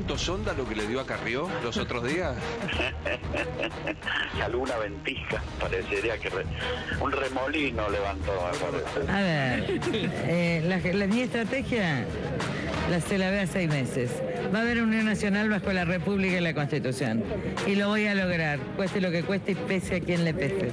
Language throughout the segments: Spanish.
viento sonda lo que le dio a Carrió los otros días? Alguna ventisca, parecería que un remolino levantó, me parece. A ver, mi estrategia se la ve a 6 meses. Va a haber unión nacional bajo la República y la Constitución. Y lo voy a lograr, cueste lo que cueste y pese a quien le pese.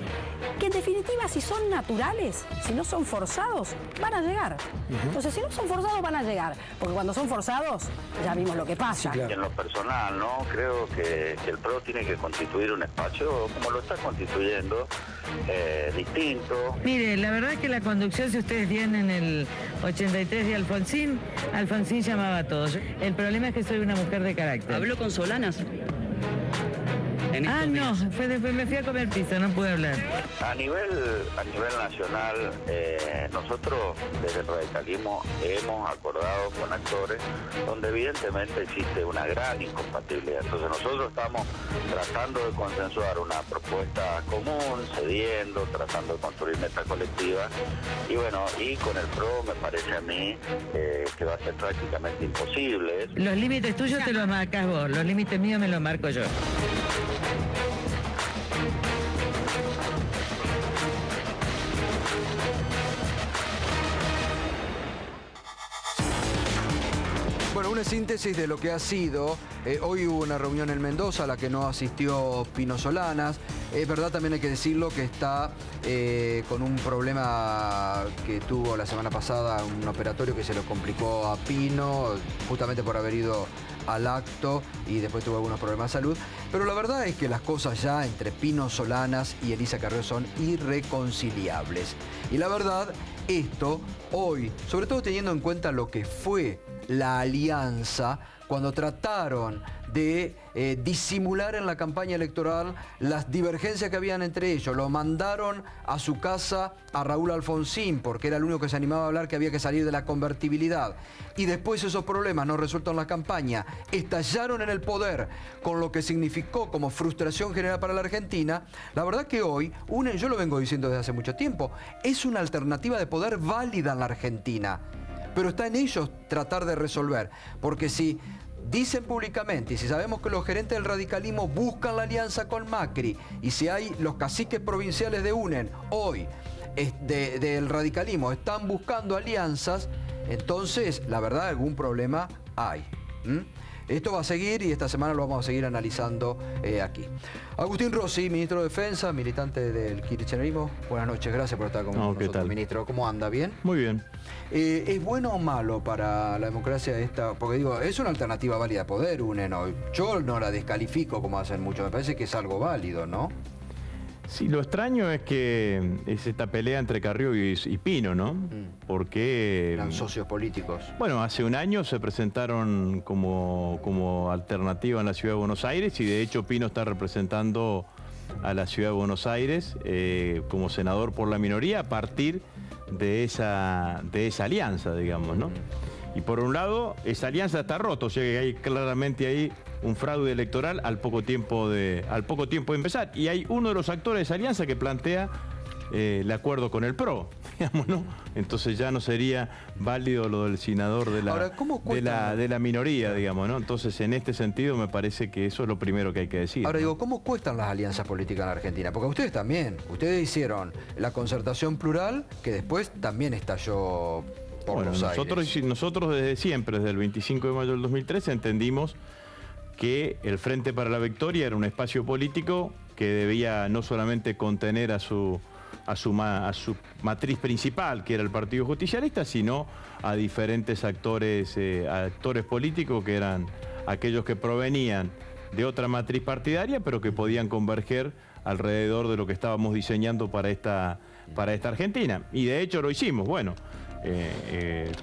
Que en definitiva, si son naturales, si no son forzados, van a llegar. Entonces, si no son forzados, van a llegar. Porque cuando son forzados, ya vimos lo que pasa. Y en lo personal, ¿no? Creo que el PRO tiene que constituir un espacio, como lo está constituyendo, distinto. Mire, la verdad es que la conducción, si ustedes tienen el 83 de Alfonsín, Alfonsín llamaba a todos. El problema es que soy una mujer de carácter. ¿Habló con Solanas? No, fue después me fui a comer pizza, no pude hablar. A nivel nacional, nosotros desde el radicalismo hemos acordado con actores donde evidentemente existe una gran incompatibilidad. Entonces nosotros estamos tratando de consensuar una propuesta común, cediendo, tratando de construir metas colectivas. Y bueno, y con el PRO me parece a mí que va a ser prácticamente imposible. Los límites tuyos te los marcas vos, los límites míos me los marco yo. Bueno, una síntesis de lo que ha sido. Hoy hubo una reunión en Mendoza a la que no asistió Pino Solanas. Es verdad, también hay que decirlo, que está con un problema que tuvo la semana pasada, un operatorio que se lo complicó a Pino, justamente por haber ido al acto y después tuvo algunos problemas de salud. Pero la verdad es que las cosas ya entre Pino Solanas y Elisa Carrió son irreconciliables. Y la verdad, esto hoy, sobre todo teniendo en cuenta lo que fue la alianza, cuando trataron de disimular en la campaña electoral las divergencias que habían entre ellos. Lo mandaron a su casa a Raúl Alfonsín, porque era el único que se animaba a hablar que había que salir de la convertibilidad. Y después esos problemas no resueltos en la campaña, estallaron en el poder, con lo que significó como frustración general para la Argentina. La verdad que hoy, yo lo vengo diciendo desde hace mucho tiempo, es una alternativa de poder válida en la Argentina. Pero está en ellos tratar de resolver, porque si dicen públicamente, y si sabemos que los gerentes del radicalismo buscan la alianza con Macri, y si hay los caciques provinciales de UNEN hoy del radicalismo están buscando alianzas, entonces la verdad algún problema hay. Esto va a seguir y esta semana lo vamos a seguir analizando aquí. Agustín Rossi, ministro de Defensa, militante del kirchnerismo. Buenas noches, gracias por estar con nosotros, ¿qué tal? Ministro. ¿Cómo anda? ¿Bien? Muy bien. ¿Es bueno o malo para la democracia esta? Porque digo, es una alternativa válida a poder, UNEN hoy. Yo no la descalifico como hacen muchos, me parece que es algo válido, ¿no? Sí, lo extraño es que es esta pelea entre Carrió y Pino, ¿no? Porque... eran socios políticos. Bueno, hace un año se presentaron como alternativa en la Ciudad de Buenos Aires y de hecho Pino está representando a la Ciudad de Buenos Aires como senador por la minoría a partir de esa alianza, digamos, ¿no? Y por un lado, esa alianza está rota, o sea que hay claramente ahí un fraude electoral al poco tiempo de empezar. Y hay uno de los actores de esa alianza que plantea el acuerdo con el PRO, digamos, ¿no? Entonces ya no sería válido lo del senador de la minoría, digamos, ¿no? Entonces en este sentido me parece que eso es lo primero que hay que decir. Ahora digo, ¿cómo cuestan las alianzas políticas en la Argentina? Porque ustedes también, ustedes hicieron la concertación plural que después también estalló por Buenos Aires. Nosotros desde siempre, desde el 25 de mayo del 2013, entendimos que el Frente para la Victoria era un espacio político que debía no solamente contener a su matriz principal, que era el Partido Justicialista, sino a diferentes actores políticos que eran aquellos que provenían de otra matriz partidaria, pero que podían converger alrededor de lo que estábamos diseñando para esta Argentina. Y de hecho lo hicimos. Bueno,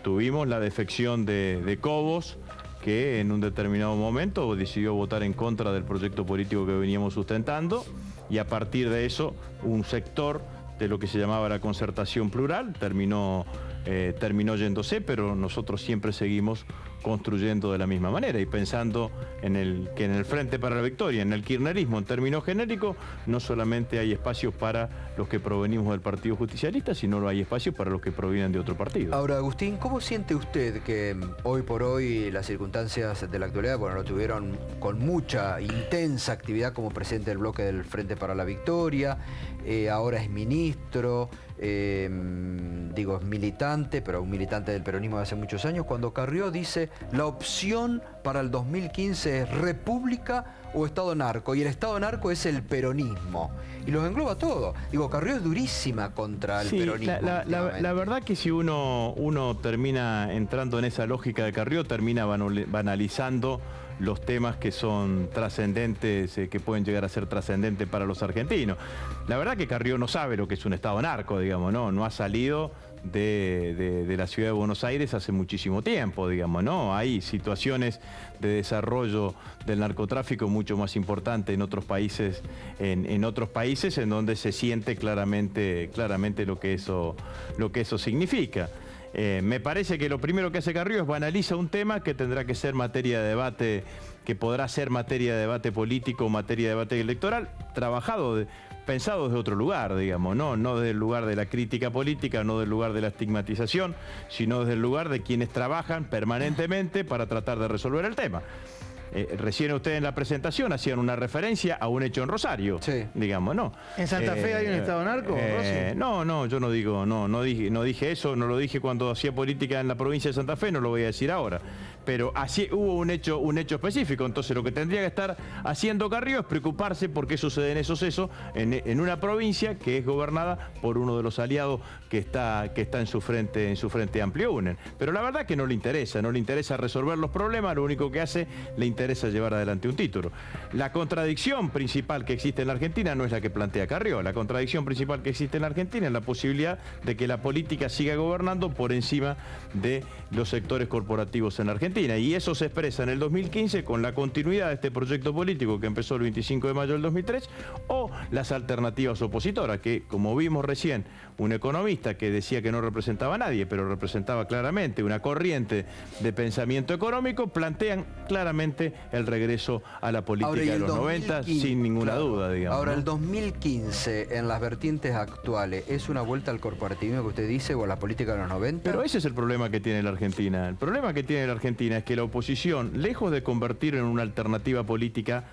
tuvimos la defección de Cobos, que en un determinado momento decidió votar en contra del proyecto político que veníamos sustentando, y a partir de eso un sector de lo que se llamaba la concertación plural terminó terminó yéndose, pero nosotros siempre seguimos construyendo de la misma manera y pensando que en el Frente para la Victoria, en el kirchnerismo, en términos genéricos, no solamente hay espacios para los que provenimos del Partido Justicialista, sino hay espacios para los que provienen de otro partido. Ahora, Agustín, ¿cómo siente usted que hoy por hoy las circunstancias de la actualidad, bueno, lo tuvieron con mucha, intensa actividad como presidente del bloque del Frente para la Victoria, ahora es ministro, digo, es militante, pero un militante del peronismo de hace muchos años, cuando Carrió dice la opción para el 2015 es república o Estado narco, y el Estado narco es el peronismo, y los engloba todo. Digo, Carrió es durísima contra el peronismo. La verdad que si uno termina entrando en esa lógica de Carrió, termina banalizando los temas que son trascendentes, que pueden llegar a ser trascendentes para los argentinos. La verdad que Carrió no sabe lo que es un Estado narco, digamos, no ha salido de la ciudad de Buenos Aires hace muchísimo tiempo, digamos, ¿no? Hay situaciones de desarrollo del narcotráfico mucho más importantes en otros países, en donde se siente claramente lo que eso significa. Me parece que lo primero que hace Carrió es banaliza un tema que tendrá que ser materia de debate, que podrá ser materia de debate político, materia de debate electoral, pensado desde otro lugar, digamos, no desde el lugar de la crítica política, no del lugar de la estigmatización, sino desde el lugar de quienes trabajan permanentemente para tratar de resolver el tema. Recién ustedes en la presentación hacían una referencia a un hecho en Rosario, sí, digamos, ¿no? ¿En Santa Fe hay un Estado narco, Rossi? No, yo no dije eso, no lo dije cuando hacía política en la provincia de Santa Fe, no lo voy a decir ahora. Pero así hubo un hecho específico, entonces lo que tendría que estar haciendo Carrió es preocuparse por qué suceden esos hechos en una provincia que es gobernada por uno de los aliados que está en su frente amplio UNEN. Pero la verdad que no le interesa resolver los problemas, lo único que hace, le interesa llevar adelante un título. La contradicción principal que existe en la Argentina no es la que plantea Carrió, la contradicción principal que existe en la Argentina es la posibilidad de que la política siga gobernando por encima de los sectores corporativos en la Argentina. Y eso se expresa en el 2015 con la continuidad de este proyecto político que empezó el 25 de mayo del 2003 o las alternativas opositoras, que como vimos recién, un economista que decía que no representaba a nadie, pero representaba claramente una corriente de pensamiento económico, plantean claramente el regreso a la política de los 90 sin ninguna duda, digamos. Ahora, ¿no? el 2015, en las vertientes actuales, ¿es una vuelta al corporativismo que usted dice o a la política de los 90? Pero ese es el problema que tiene la Argentina. El problema que tiene la Argentina es que la oposición, lejos de convertir en una alternativa política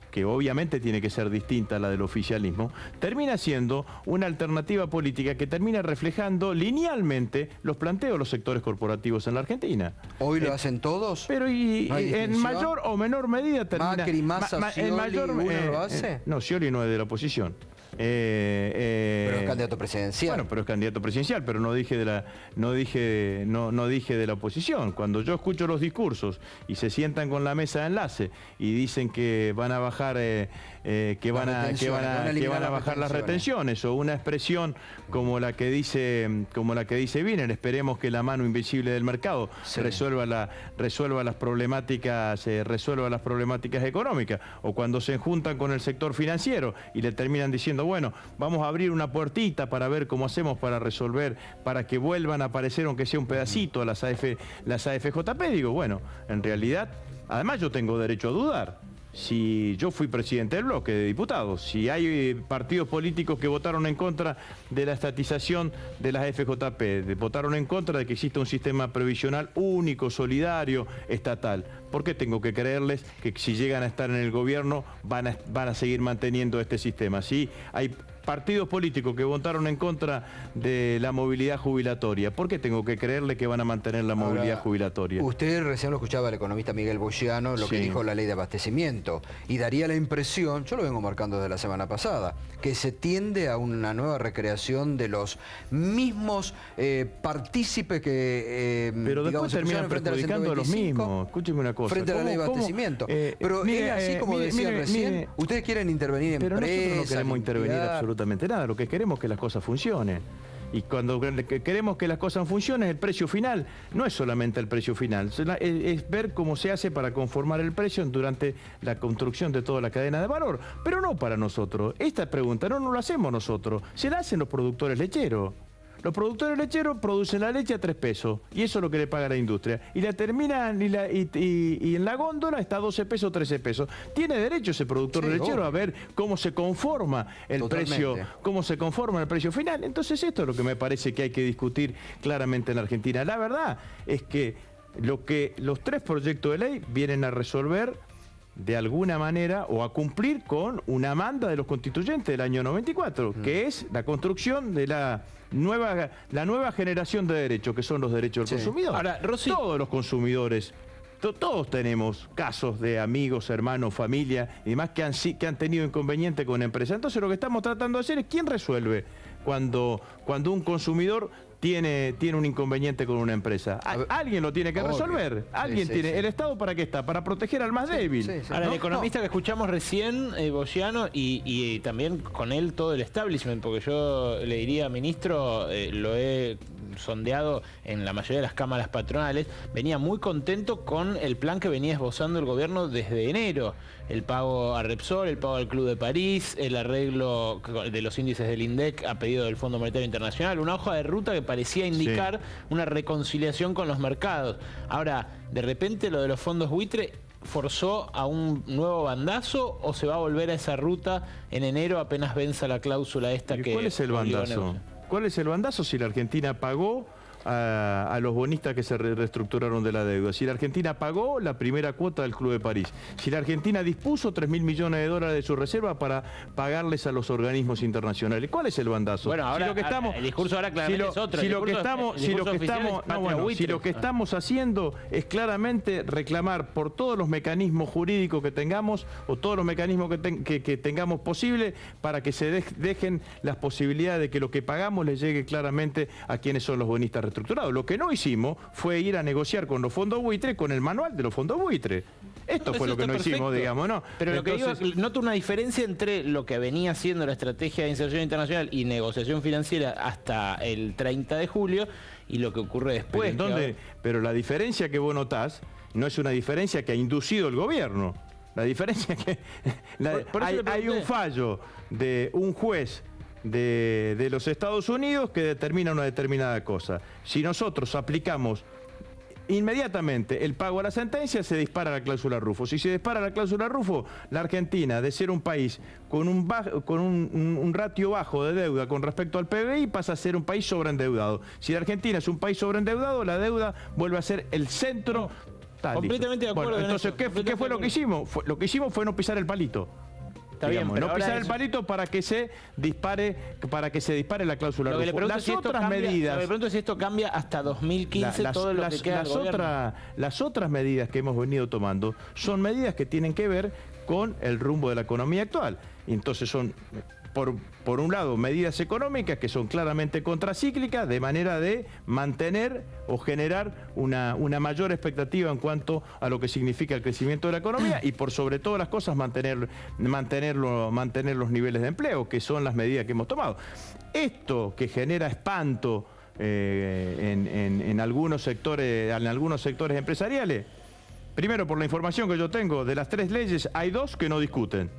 que obviamente tiene que ser distinta a la del oficialismo, termina siendo una alternativa política que termina reflejando linealmente los planteos de los sectores corporativos en la Argentina. ¿Hoy lo hacen todos? Pero en mayor o menor medida termina... Macri, Massa, Scioli, ¿uno lo hace? No, Scioli no es de la oposición. Pero es candidato presidencial. Bueno, pero es candidato presidencial, pero no dije de la oposición. Cuando yo escucho los discursos y se sientan con la mesa de enlace y dicen que van a bajar que van a bajar las retenciones, o una expresión como la que dice Wiener, esperemos que la mano invisible del mercado resuelva las problemáticas económicas, o cuando se juntan con el sector financiero y le terminan diciendo, bueno, vamos a abrir una puertita para ver cómo hacemos para resolver, para que vuelvan a aparecer aunque sea un pedacito las AFJP. Digo, bueno, en realidad, además yo tengo derecho a dudar. Si yo fui presidente del bloque de diputados, si hay partidos políticos que votaron en contra de la estatización de las FJP, votaron en contra de que exista un sistema previsional único, solidario, estatal, ¿por qué tengo que creerles que si llegan a estar en el gobierno van a seguir manteniendo este sistema? Si hay partidos políticos que votaron en contra de la movilidad jubilatoria, ¿por qué tengo que creerle que van a mantener la movilidad jubilatoria? Usted recién lo escuchaba al economista Miguel Bogiano, lo que dijo la ley de abastecimiento, y daría la impresión, yo lo vengo marcando desde la semana pasada, que se tiende a una nueva recreación de los mismos partícipes que pero después terminan perjudicando a los mismos. Escúcheme una cosa. Frente a la ley de abastecimiento. Pero es así como decían recién, ustedes quieren intervenir en pero empresas, nosotros no queremos intervenir absolutamente nada, lo que queremos es que las cosas funcionen. Y cuando queremos que las cosas funcionen, el precio final no es solamente el precio final, es ver cómo se hace para conformar el precio durante la construcción de toda la cadena de valor, pero no para nosotros. Esta pregunta no la hacemos nosotros, se la hacen los productores lecheros. Los productores lecheros producen la leche a 3 pesos y eso es lo que le paga la industria. Y la terminan y en la góndola está 12 pesos, 13 pesos. Tiene derecho ese productor lechero a ver cómo se conforma el precio, cómo se conforma el precio final. Entonces esto es lo que me parece que hay que discutir claramente en la Argentina. La verdad es que los 3 proyectos de ley vienen a resolver de alguna manera o a cumplir con una manda de los constituyentes del año 94, que es la construcción de la nueva generación de derechos, que son los derechos del consumidor. Ahora, Rossi, todos los consumidores, todos tenemos casos de amigos, hermanos, familia y demás que han tenido inconveniente con empresas. Entonces lo que estamos tratando de hacer es quién resuelve cuando un consumidor tiene un inconveniente con una empresa. Alguien lo tiene que resolver. Alguien tiene. ¿El Estado para qué está? Para proteger al más débil. Ahora, el economista que escuchamos recién, Bogiano, y también con él todo el establishment, porque yo le diría, ministro, lo he sondeado en la mayoría de las cámaras patronales, venía muy contento con el plan que venía esbozando el gobierno desde enero. El pago a Repsol, el pago al Club de París, el arreglo de los índices del INDEC a pedido del Fondo Monetario Internacional, una hoja de ruta que parecía indicar una reconciliación con los mercados. Ahora, de repente lo de los fondos buitre forzó a un nuevo bandazo, o se va a volver a esa ruta en enero apenas venza la cláusula esta que... ¿Cuál es el bandazo? ¿Cuál es el bandazo si la Argentina pagó a los bonistas que se reestructuraron de la deuda? Si la Argentina pagó la primera cuota del Club de París, si la Argentina dispuso 3.000 millones de dólares de su reserva para pagarles a los organismos internacionales, ¿cuál es el bandazo? Bueno, ahora el discurso ahora claramente es otro. Si lo que estamos haciendo es claramente reclamar por todos los mecanismos jurídicos que tengamos o todos los mecanismos que tengamos posible para que se dejen las posibilidades de que lo que pagamos les llegue claramente a quienes son los bonistas estructurado. Lo que no hicimos fue ir a negociar con los fondos buitre con el manual de los fondos buitre. Esto fue lo que no hicimos, digamos, ¿no? Pero entonces, lo que digo, noto una diferencia entre lo que venía siendo la estrategia de inserción internacional y negociación financiera hasta el 30 de julio y lo que ocurre después. Pero la diferencia que vos notás no es una diferencia que ha inducido el gobierno. La diferencia es que hay un fallo de un juez de los Estados Unidos que determina una determinada cosa. Si nosotros aplicamos inmediatamente el pago a la sentencia, se dispara la cláusula Rufo. Si se dispara la cláusula Rufo, la Argentina, de ser un país con un ratio bajo de deuda con respecto al PBI, pasa a ser un país sobreendeudado. Si la Argentina es un país sobreendeudado, la deuda vuelve a ser el centro. Completamente de acuerdo. Bueno, entonces, ¿qué fue lo que hicimos? Lo que hicimos fue no pisar el palito. Digamos, no pisar el palito para que se dispare la cláusula Rufo. Las otras medidas. Lo que pregunto es si esto cambia hasta 2015 todo lo que queda del gobierno. Las otras medidas que hemos venido tomando son medidas que tienen que ver con el rumbo de la economía actual. Entonces son, por un lado, medidas económicas que son claramente contracíclicas, de manera de mantener o generar una mayor expectativa en cuanto a lo que significa el crecimiento de la economía y, por sobre todas las cosas, mantener los niveles de empleo, que son las medidas que hemos tomado. Esto que genera espanto en algunos sectores empresariales, primero, por la información que yo tengo, de las 3 leyes hay 2 que no discuten.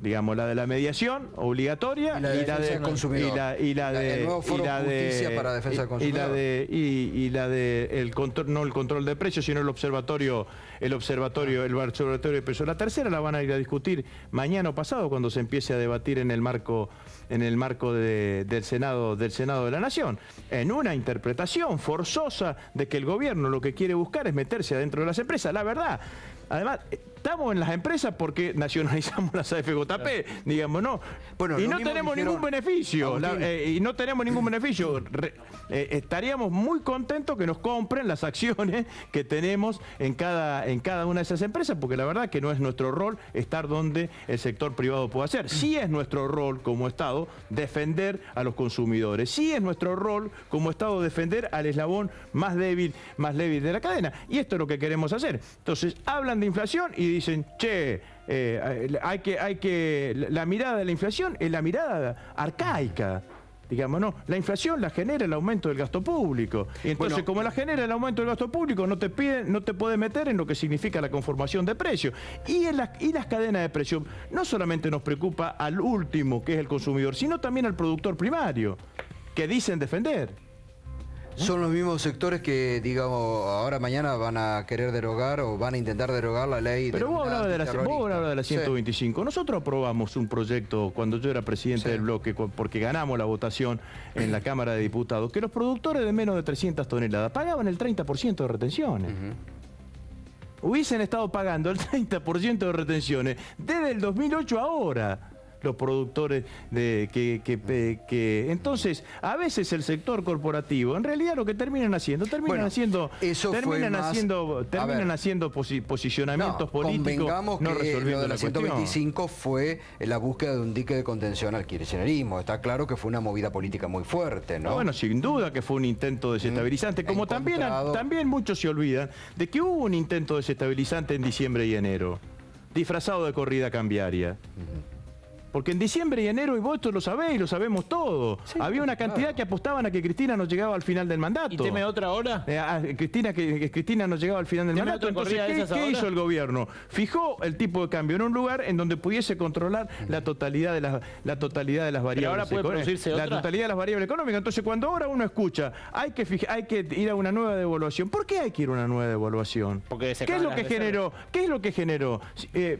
Digamos, la de la mediación obligatoria y la de consumidor. Y la de nuevo foro de justicia para defensa del consumidor. Y la de el control, no el control de precios, sino el observatorio de precios. La tercera la van a ir a discutir mañana o pasado, cuando se empiece a debatir en el marco del Senado de la Nación, en una interpretación forzosa de que el gobierno lo que quiere buscar es meterse adentro de las empresas. La verdad, además, estamos en las empresas porque nacionalizamos las AFJP, digamos, ¿no? Bueno, y no tenemos ningún beneficio. Estaríamos muy contentos que nos compren las acciones que tenemos en cada una de esas empresas, porque la verdad que no es nuestro rol estar donde el sector privado pueda hacer. Sí es nuestro rol como Estado defender a los consumidores. Sí es nuestro rol como Estado defender al eslabón más débil de la cadena. Y esto es lo que queremos hacer. Entonces, hablan de inflación y dicen, che, la mirada de la inflación es la mirada arcaica. Digamos, no, la inflación la genera el aumento del gasto público. Y entonces, como la genera el aumento del gasto público, no te puedes meter en lo que significa la conformación de precios. Y las cadenas de precios no solamente nos preocupa al último, que es el consumidor, sino también al productor primario, que dicen defender. Son los mismos sectores que, digamos, ahora mañana van a querer derogar o van a intentar derogar la ley. Pero vos hablabas de la 125. Sí. Nosotros aprobamos un proyecto cuando yo era presidente del bloque, porque ganamos la votación en la Cámara de Diputados, que los productores de menos de 300 toneladas pagaban el 30% de retenciones. Hubiesen estado pagando el 30% de retenciones desde el 2008 a ahora. Los productores entonces a veces el sector corporativo en realidad lo que terminan haciendo haciendo posicionamientos políticos. Convengamos no que lo de la cuestión. 125 fue la búsqueda de un dique de contención al kirchnerismo. Está claro que fue una movida política muy fuerte, ¿no? Bueno, sin duda que fue un intento desestabilizante, como también muchos se olvidan de que hubo un intento desestabilizante en diciembre y enero, disfrazado de corrida cambiaria. Porque en diciembre y enero, y vos esto lo sabés y lo sabemos todos, había una cantidad que apostaban a que Cristina no llegaba al final del mandato. ¿Y teme otra hora? Que Cristina no llegaba al final del mandato. Entonces, ¿qué hizo el gobierno? Fijó el tipo de cambio en un lugar en donde pudiese controlar la totalidad de las variables. Pero ahora puede producirse otra. La totalidad de las variables económicas. Entonces, cuando ahora uno escucha, hay que ir a una nueva devaluación. ¿Por qué hay que ir a una nueva devaluación? Porque ¿Qué es lo que generó?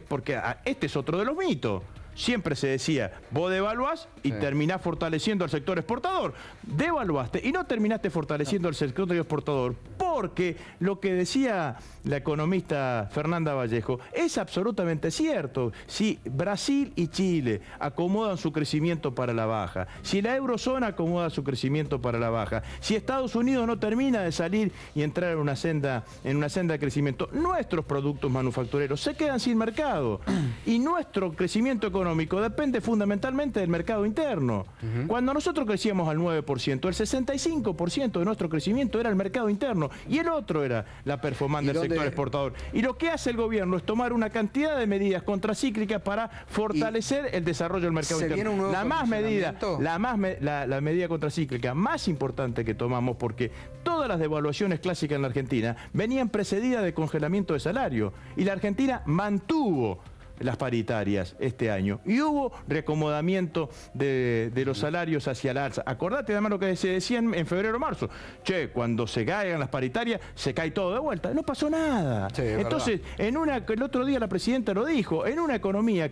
Porque este es otro de los mitos. Siempre se decía, vos devaluás y terminás fortaleciendo al sector exportador. Devaluaste y no terminaste fortaleciendo al sector exportador, porque lo que decía la economista Fernanda Vallejo es absolutamente cierto. Si Brasil y Chile acomodan su crecimiento para la baja, si la eurozona acomoda su crecimiento para la baja, si Estados Unidos no termina de salir y entrar en una senda de crecimiento, nuestros productos manufactureros se quedan sin mercado y nuestro crecimiento económico depende fundamentalmente del mercado interno. Cuando nosotros crecíamos al 9%, el 65% de nuestro crecimiento era el mercado interno y el otro era la performance del sector exportador. Y lo que hace el gobierno es tomar una cantidad de medidas contracíclicas para fortalecer el desarrollo del mercado interno. La medida contracíclica más importante que tomamos, porque todas las devaluaciones clásicas en la Argentina venían precedidas de congelamiento de salario y la Argentina mantuvo las paritarias este año y hubo reacomodamiento de los salarios hacia la alza. Acordate además lo que se decía en febrero o marzo. Che, cuando se caigan las paritarias se cae todo de vuelta. No pasó nada. Sí, entonces, el otro día la presidenta lo dijo, en una economía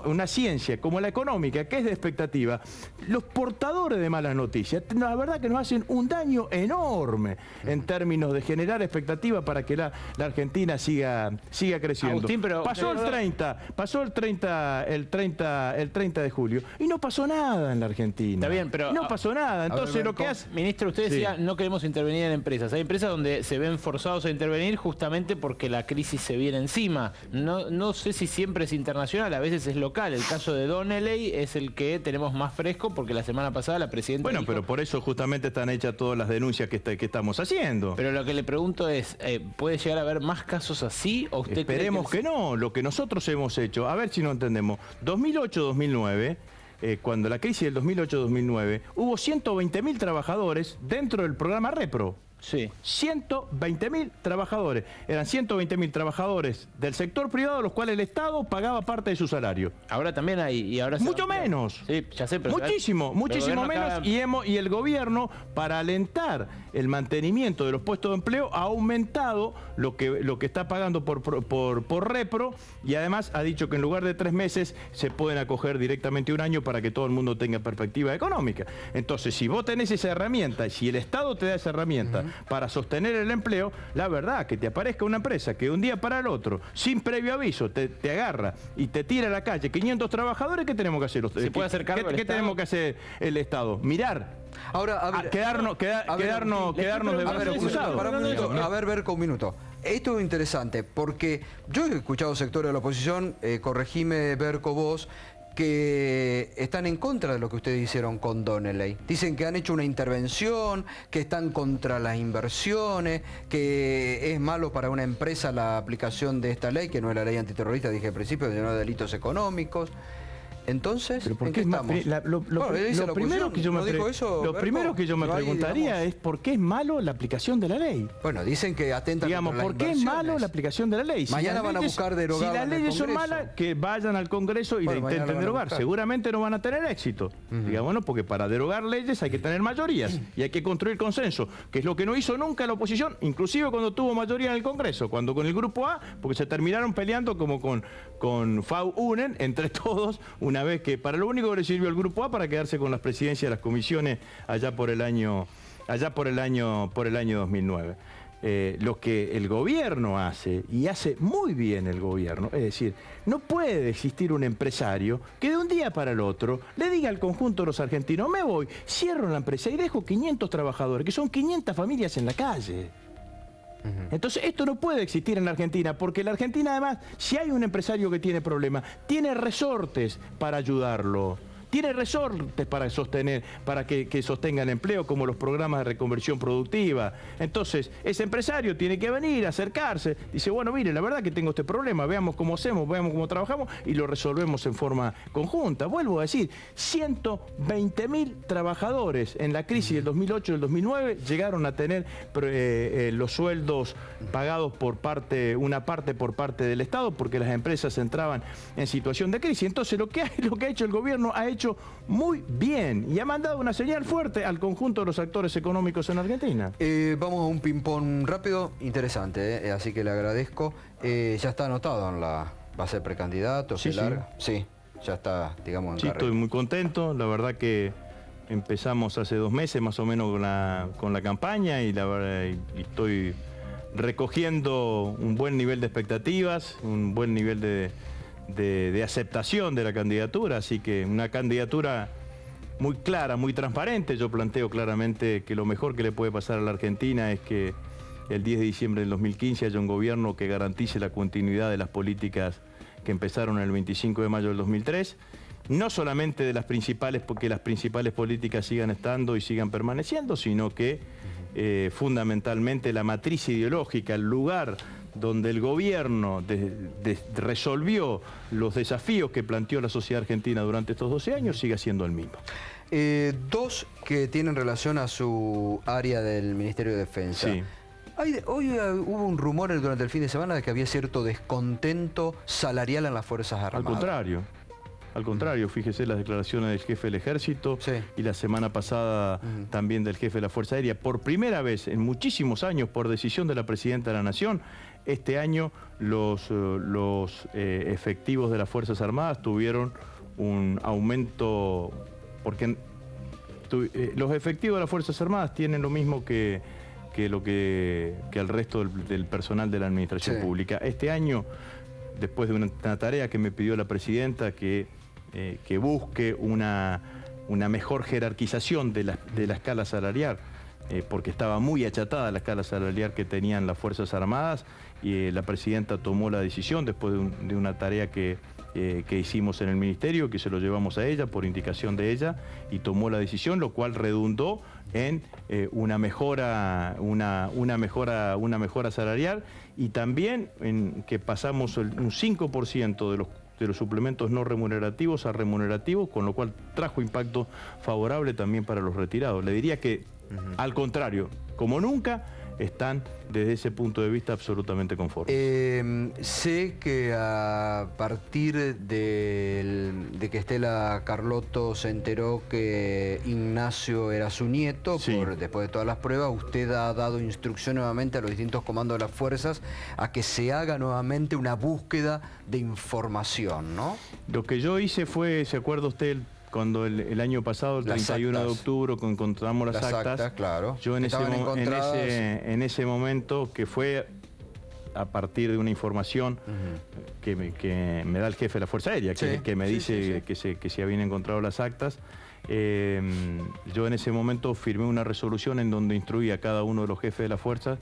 una ciencia como la económica, que es de expectativa, los portadores de malas noticias, la verdad que nos hacen un daño enorme en términos de generar expectativa para que la Argentina siga creciendo. Agustín, pero pasó el 30 de julio y no pasó nada en la Argentina. Está bien, pero no pasó nada. Entonces lo que hace... Ministro, usted decía, no queremos intervenir en empresas. Hay empresas donde se ven forzados a intervenir justamente porque la crisis se viene encima. No sé si siempre es internacional, a veces es local. El caso de Donnelley es el que tenemos más fresco porque la semana pasada la presidenta dijo... pero por eso justamente están hechas todas las denuncias que estamos haciendo. Pero lo que le pregunto es, ¿puede llegar a haber más casos así? ¿O usted Esperemos que no. Lo que nosotros hemos hecho, a ver si no entendemos, 2008-2009, cuando la crisis del 2008-2009, hubo 120.000 trabajadores dentro del programa Repro. Sí. 120.000 trabajadores. Eran 120.000 trabajadores del sector privado, a los cuales el Estado pagaba parte de su salario. Ahora también hay, y ahora mucho menos. Sí, ya sé, pero muchísimo menos. Acá... Y el gobierno, para alentar el mantenimiento de los puestos de empleo, ha aumentado lo que está pagando por Repro, y además ha dicho que en lugar de 3 meses se pueden acoger directamente un año para que todo el mundo tenga perspectiva económica. Entonces, si vos tenés esa herramienta, si el Estado te da esa herramienta para sostener el empleo, la verdad que te aparezca una empresa que de un día para el otro, sin previo aviso, te agarra y te tira a la calle 500 trabajadores, ¿qué tenemos que hacer? ¿Se puede hacer cargo ¿Qué tenemos que hacer el Estado? Mirar. Ahora, a ver, quedarnos de brazos cruzados. Para un minuto, a ver, Berco, un minuto. Esto es interesante, porque yo he escuchado sectores de la oposición, corregime, Berco, vos, que están en contra de lo que ustedes hicieron con Donnelley. Dicen que han hecho una intervención, que están contra las inversiones, que es malo para una empresa la aplicación de esta ley, que no es la ley antiterrorista, dije al principio, sino de delitos económicos. Entonces, ¿Pero por ¿en qué qué estamos? Lo primero que yo me preguntaría es ¿por qué es malo la aplicación de la ley? Bueno, dicen que atenta Digamos, contra las ¿por qué es inversiones? malo la aplicación de la ley? Mañana van a buscar derogarla. Si las leyes son malas, que vayan al Congreso y la intenten derogar. Seguramente no van a tener éxito. Digamos, ¿no? Porque para derogar leyes hay que tener mayorías y hay que construir consenso, que es lo que no hizo nunca la oposición, inclusive cuando tuvo mayoría en el Congreso, cuando con el Grupo A, porque se terminaron peleando como con FAU-UNEN, entre todos, una vez que para lo único que le sirvió el Grupo A para quedarse con las presidencias de las comisiones allá por el año 2009. Lo que el gobierno hace, y hace muy bien el gobierno, es decir, no puede existir un empresario que de un día para el otro le diga al conjunto de los argentinos, me voy, cierro la empresa y dejo 500 trabajadores, que son 500 familias en la calle. Entonces esto no puede existir en la Argentina, porque la Argentina además, si hay un empresario que tiene problemas, tiene resortes para ayudarlo. Tiene resortes para sostener, para que sostengan empleo, como los programas de reconversión productiva. Entonces, ese empresario tiene que venir, acercarse, dice, bueno, mire, la verdad que tengo este problema, veamos cómo hacemos, veamos cómo trabajamos y lo resolvemos en forma conjunta. Vuelvo a decir, 120.000 trabajadores en la crisis del 2008 y del 2009 llegaron a tener los sueldos pagados una parte por parte del Estado, porque las empresas entraban en situación de crisis. Entonces, lo que ha hecho el gobierno ha hecho muy bien y ha mandado una señal fuerte al conjunto de los actores económicos en Argentina. Vamos a un ping-pong rápido, interesante, así que le agradezco. Ya está anotado en la... ¿Va a ser precandidato? Sí, sí, ya está, digamos, en sí, estoy muy contento. La verdad que empezamos hace 2 meses más o menos con la campaña y la verdad y estoy recogiendo un buen nivel de expectativas, un buen nivel de aceptación de la candidatura, así que una candidatura muy clara, muy transparente. Yo planteo claramente que lo mejor que le puede pasar a la Argentina es que el 10 de diciembre del 2015 haya un gobierno que garantice la continuidad de las políticas que empezaron el 25 de mayo del 2003, no solamente de las principales, porque las principales políticas sigan estando y sigan permaneciendo, sino que fundamentalmente la matriz ideológica, el lugar donde el gobierno resolvió los desafíos que planteó la sociedad argentina durante estos 12 años, siga siendo el mismo. 2 que tienen relación a su área del Ministerio de Defensa. Sí. Hoy hubo un rumor durante el fin de semana de que había cierto descontento salarial en las Fuerzas Armadas. Al contrario, fíjese las declaraciones del jefe del Ejército y la semana pasada también del jefe de la Fuerza Aérea. Por primera vez en muchísimos años, por decisión de la Presidenta de la Nación, este año los efectivos de las Fuerzas Armadas tuvieron un aumento, porque los efectivos de las Fuerzas Armadas tienen lo mismo que el resto del personal de la Administración Pública. Este año, después de una tarea que me pidió la Presidenta, que busque una mejor jerarquización de la escala salarial, porque estaba muy achatada la escala salarial que tenían las Fuerzas Armadas, y la Presidenta tomó la decisión, después de una tarea que hicimos en el Ministerio, que se lo llevamos a ella por indicación de ella, y tomó la decisión, lo cual redundó en una mejora salarial, y también en que pasamos un 5% de los suplementos no remunerativos a remunerativos, con lo cual trajo impacto favorable también para los retirados. Le diría que, al contrario, como nunca, están desde ese punto de vista absolutamente conformes. Sé que a partir de que Estela Carlotto se enteró que Ignacio era su nieto, después de todas las pruebas, usted ha dado instrucción nuevamente a los distintos comandos de las fuerzas a que se haga nuevamente una búsqueda de información, ¿no? Lo que yo hice fue, ¿se acuerda usted cuando el año pasado, el 31 de octubre, encontramos las actas? Claro. Yo en ese momento, que fue a partir de una información que me da el jefe de la Fuerza Aérea, que me dice que se habían encontrado las actas, yo en ese momento firmé una resolución en donde instruía a cada uno de los jefes de las fuerzas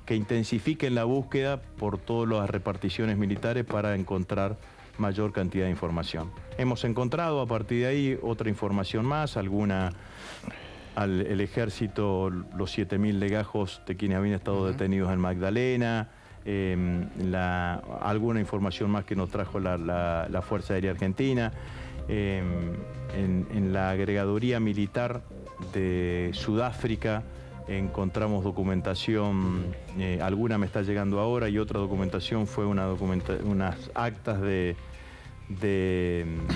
que intensifiquen la búsqueda por todas las reparticiones militares para encontrar mayor cantidad de información. Hemos encontrado a partir de ahí otra información más, el ejército, los 7.000 legajos de quienes habían estado detenidos en Magdalena, alguna información más que nos trajo la Fuerza Aérea Argentina. en la agregaduría militar de Sudáfrica encontramos documentación, alguna me está llegando ahora, y otra documentación fue unas actas de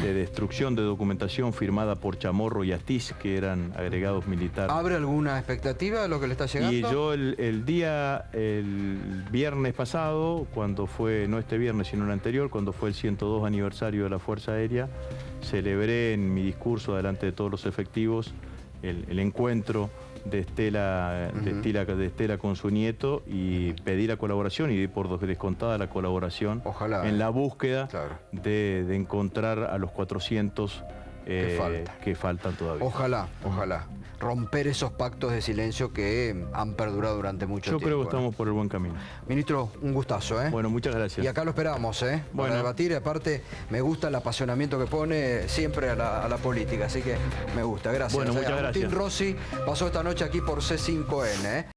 destrucción de documentación firmada por Chamorro y Astiz, que eran agregados militares. ¿Abre alguna expectativa de lo que le está llegando? Y yo el viernes pasado, cuando fue, no este viernes sino el anterior, cuando fue el 102 aniversario de la Fuerza Aérea, celebré en mi discurso delante de todos los efectivos el encuentro de Estela con su nieto, y pedí la colaboración y di por descontada la colaboración. Ojalá, en la búsqueda claro, de encontrar a los 400 que faltan todavía. Ojalá romper esos pactos de silencio que han perdurado durante mucho tiempo. Yo creo que estamos por el buen camino. Ministro, un gustazo, ¿eh? Bueno, muchas gracias. Y acá lo esperamos, ¿eh? Bueno. Para debatir, y aparte me gusta el apasionamiento que pone siempre a la política, así que me gusta. Gracias. Bueno, muchas Agustín gracias. Rossi pasó esta noche aquí por C5N, ¿eh?